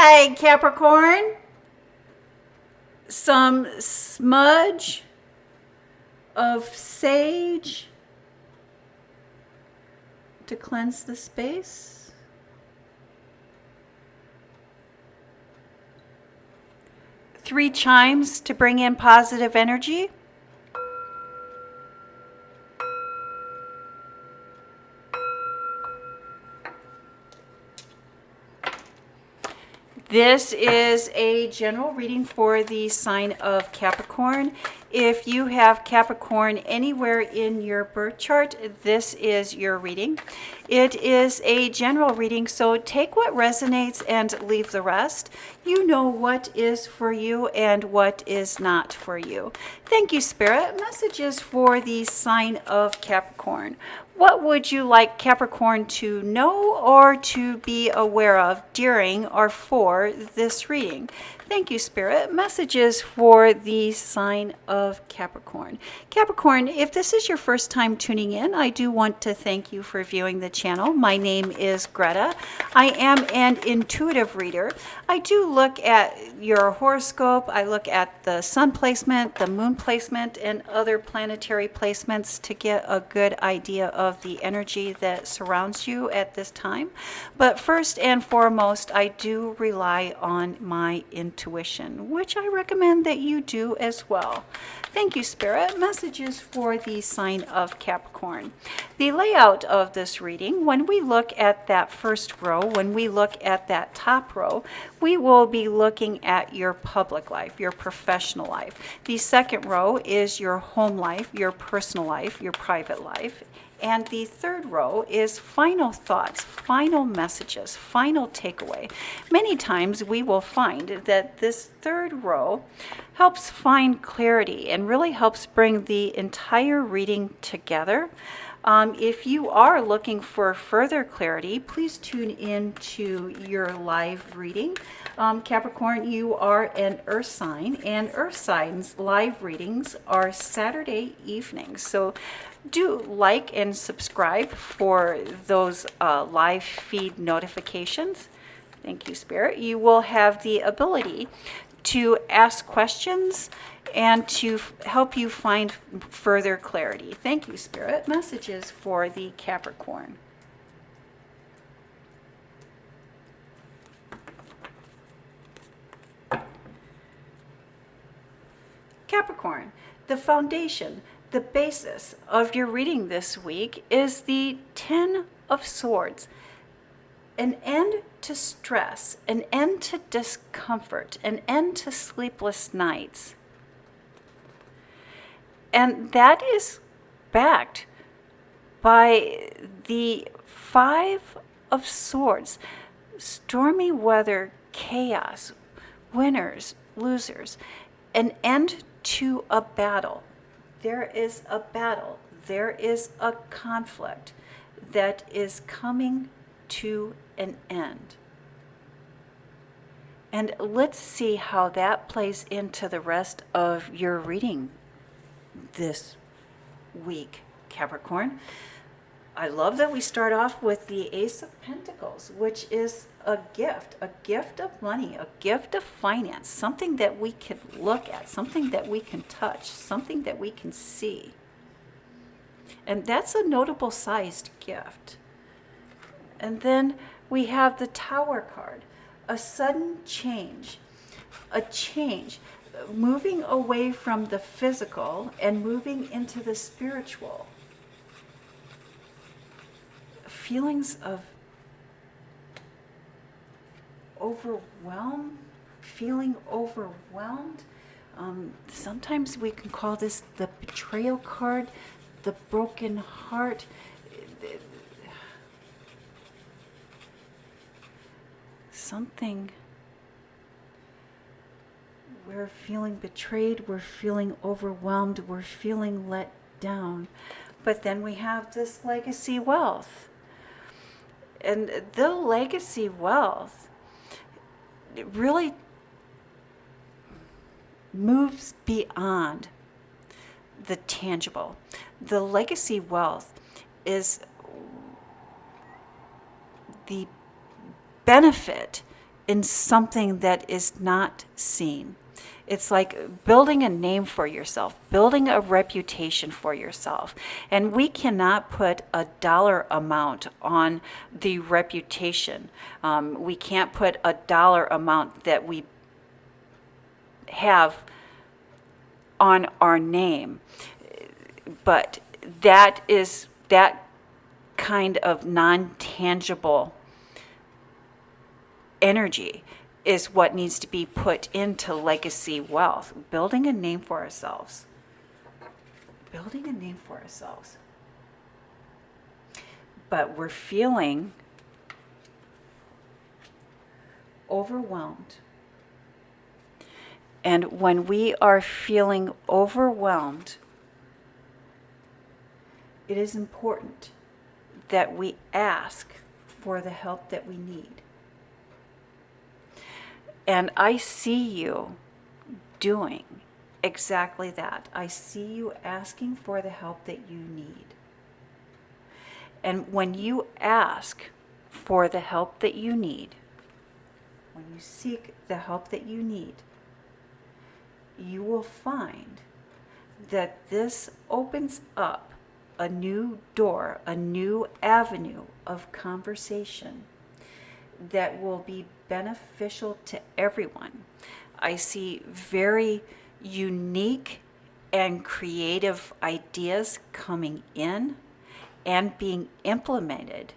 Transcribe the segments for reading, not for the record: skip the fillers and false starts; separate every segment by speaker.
Speaker 1: right, Capricorn. Some smudge of sage to cleanse the space. Three chimes to bring in positive energy. This is a general reading for the sign of Capricorn. If you have Capricorn anywhere in your birth chart, this is your reading. It is a general reading, so take what resonates and leave the rest. You know what is for you and what is not for you. Thank you, Spirit. Messages for the sign of Capricorn. What would you like Capricorn to know or to be aware of during or for this reading? Thank you, Spirit. Messages for the sign of Capricorn. Capricorn, if this is your first time tuning in, I do want to thank you for viewing the channel. My name is Greta. I am an intuitive reader. I do look at your horoscope. I look at the sun placement, the moon placement, and other planetary placements to get a good idea of the energy that surrounds you at this time. But first and foremost, I do rely on my intuition, which I recommend that you do as well. Thank you, Spirit. Messages for the sign of Capricorn. The layout of this reading, when we look at that first row, when we look at that top row, we will be looking at your public life, your professional life. The second row is your home life, your personal life, your private life. And the third row is final thoughts, final messages, final takeaway. Many times we will find that this third row helps find clarity and really helps bring the entire reading together. If you are looking for further clarity, please tune in to your live reading. Capricorn, you are an earth sign, and earth signs live readings are Saturday evenings. So do like and subscribe for those live feed notifications. Thank you, Spirit. You will have the ability to ask questions and to help you find further clarity. Thank you, Spirit. Messages for the Capricorn. Capricorn, the foundation, the basis of your reading this week is the Ten of Swords. An end to stress, an end to discomfort, an end to sleepless nights. And that is backed by the Five of Swords. Stormy weather, chaos, winners, losers, an end to a battle. There is a battle. There is a conflict that is coming to an end. And let's see how that plays into the rest of your reading this week, Capricorn. I love that we start off with the Ace of Pentacles, which is a gift of money, a gift of finance, something that we can look at, something that we can touch, something that we can see. And that's a notable sized gift. And then we have the Tower card, a sudden change, a change, moving away from the physical and moving into the spiritual. Feelings of feeling overwhelmed. Sometimes we can call this the betrayal card, the broken heart. Something, we're feeling betrayed, we're feeling overwhelmed, we're feeling let down. But then we have this legacy wealth. And the legacy wealth, it really moves beyond the tangible. The legacy wealth is the benefit in something that is not seen. It's like building a name for yourself, building a reputation for yourself. And we cannot put a dollar amount on the reputation. We can't put a dollar amount that we have on our name. But that kind of non-tangible energy is what needs to be put into legacy wealth, building a name for ourselves. Building a name for ourselves. But we're feeling overwhelmed. And when we are feeling overwhelmed, it is important that we ask for the help that we need. And I see you doing exactly that. I see you asking for the help that you need. And when you ask for the help that you need, when you seek the help that you need, you will find that this opens up a new door, a new avenue of conversation that will be beneficial to everyone. I see very unique and creative ideas coming in and being implemented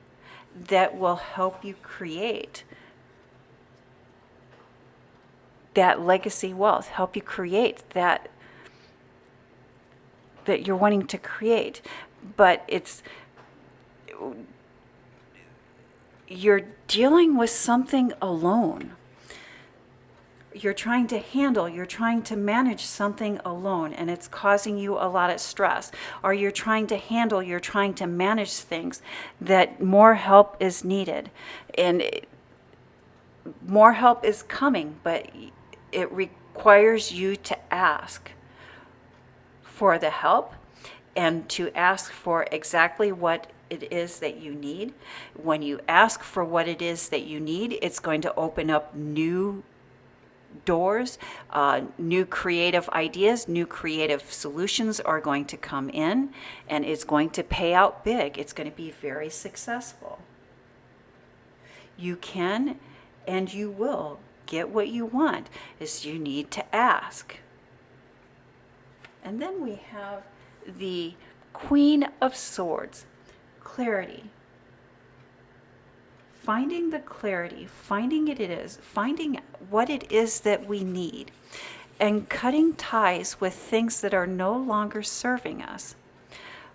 Speaker 1: that will help you create that legacy wealth, help you create that you're wanting to create. But you're dealing with something alone. You're trying to manage something alone, and it's causing you a lot of stress. Or you're trying to manage things that more help is needed. And more help is coming, but it requires you to ask for the help and to ask for exactly what it is that you need. When you ask for what it is that you need, it's going to open up new doors, new creative ideas, new creative solutions are going to come in, and it's going to pay out big. It's going to be very successful. You can and you will get what you want, is you need to ask. And then we have the Queen of Swords, clarity. Finding the clarity, finding what it is that we need, and cutting ties with things that are no longer serving us.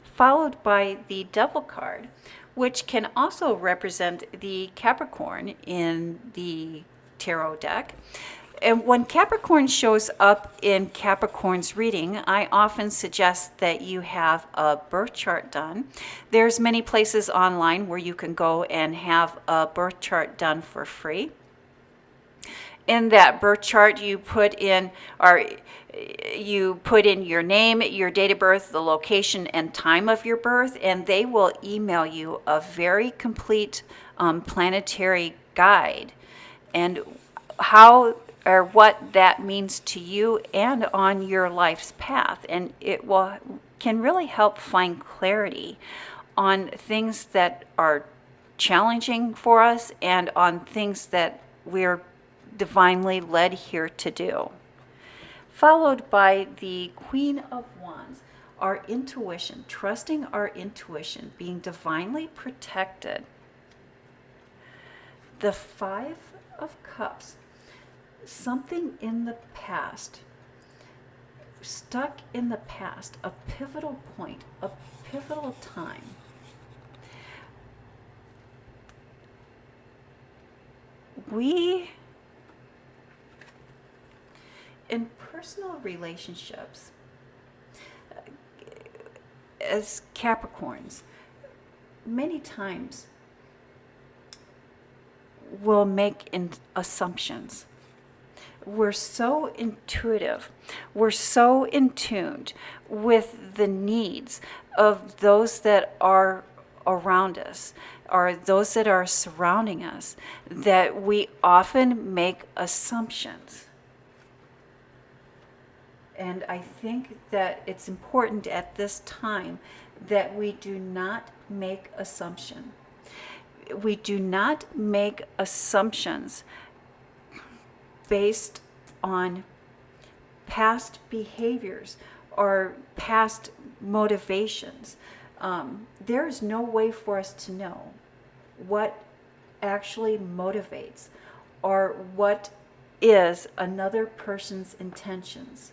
Speaker 1: Followed by the Devil card, which can also represent the Capricorn in the tarot deck. And when Capricorn shows up in Capricorn's reading, I often suggest that you have a birth chart done. There's many places online where you can go and have a birth chart done for free. In that birth chart, you put in your name, your date of birth, the location and time of your birth, and they will email you a very complete planetary guide and how or what that means to you and on your life's path. And it can really help find clarity on things that are challenging for us and on things that we're divinely led here to do. Followed by the Queen of Wands, our intuition, trusting our intuition, being divinely protected. The Five of Cups, something in the past, stuck in the past, a pivotal point, a pivotal time. We, in personal relationships, as Capricorns, many times will make assumptions. We're so intuitive. We're so in tune with the needs of those that are around us. are those that are surrounding us, that we often make assumptions. And I think that it's important at this time that we do not make assumptions. We do not make assumptions based on past behaviors or past motivations. There is no way for us to know what actually motivates or what is another person's intentions.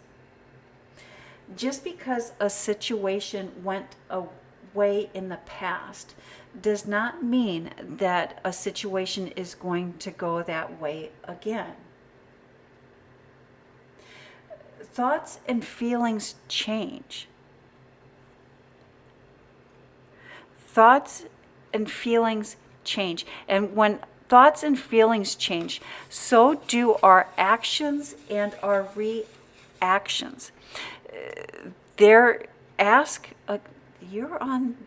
Speaker 1: Just because a situation went away in the past does not mean that a situation is going to go that way again. Thoughts and feelings change. Thoughts and feelings change. And when thoughts and feelings change, so do our actions and our reactions.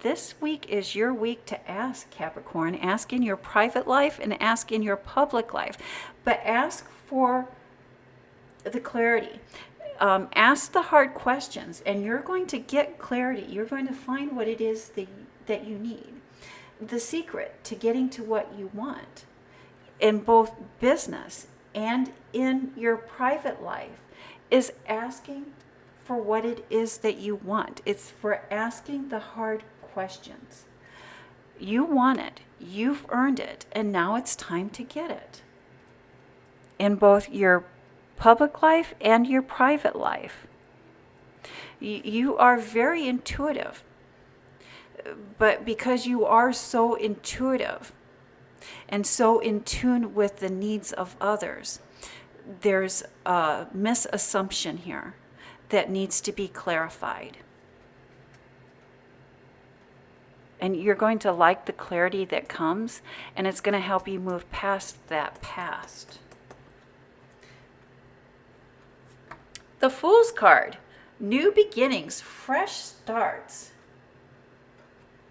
Speaker 1: This week is your week to ask, Capricorn. Ask in your private life and ask in your public life. But ask for the clarity. Ask the hard questions, and you're going to get clarity. You're going to find what it is that you need. The secret to getting to what you want in both business and in your private life is asking for what it is that you want. It's for asking the hard questions. You want it, you've earned it, and now it's time to get it. In both your public life and your private life. You are very intuitive, but because you are so intuitive and so in tune with the needs of others, there's a misassumption here that needs to be clarified. And you're going to like the clarity that comes, and it's going to help you move past that past. The Fool's card, new beginnings, fresh starts.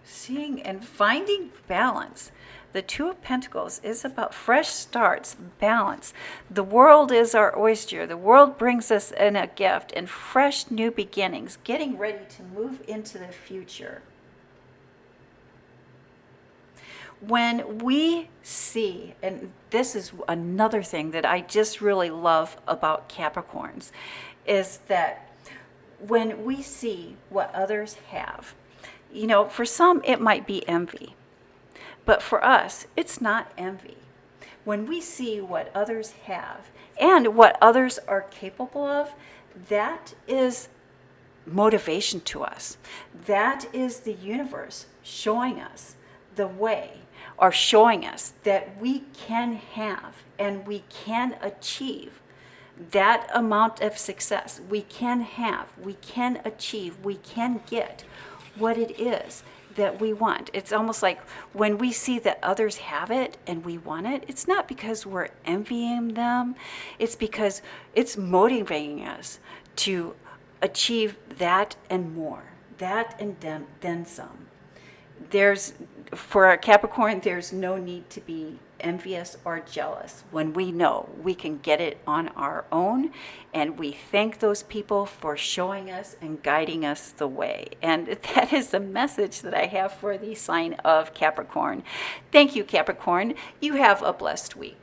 Speaker 1: Seeing and finding balance. The Two of Pentacles is about fresh starts, balance. The world is our oyster. The world brings us in a gift and fresh new beginnings, getting ready to move into the future. When we see, and this is another thing that I just really love about Capricorns, is that when we see what others have, for some it might be envy. But for us, it's not envy. When we see what others have and what others are capable of, that is motivation to us. That is the universe showing us the way, or showing us that we can have and we can achieve that amount of success. We can have, we can achieve, we can get what it is that we want. It's almost like when we see that others have it and we want it, it's not because we're envying them, it's because it's motivating us to achieve that and more, that and then some. For a Capricorn, there's no need to be envious or jealous when we know we can get it on our own, and we thank those people for showing us and guiding us the way. And that is the message that I have for the sign of Capricorn. Thank you, Capricorn. You have a blessed week.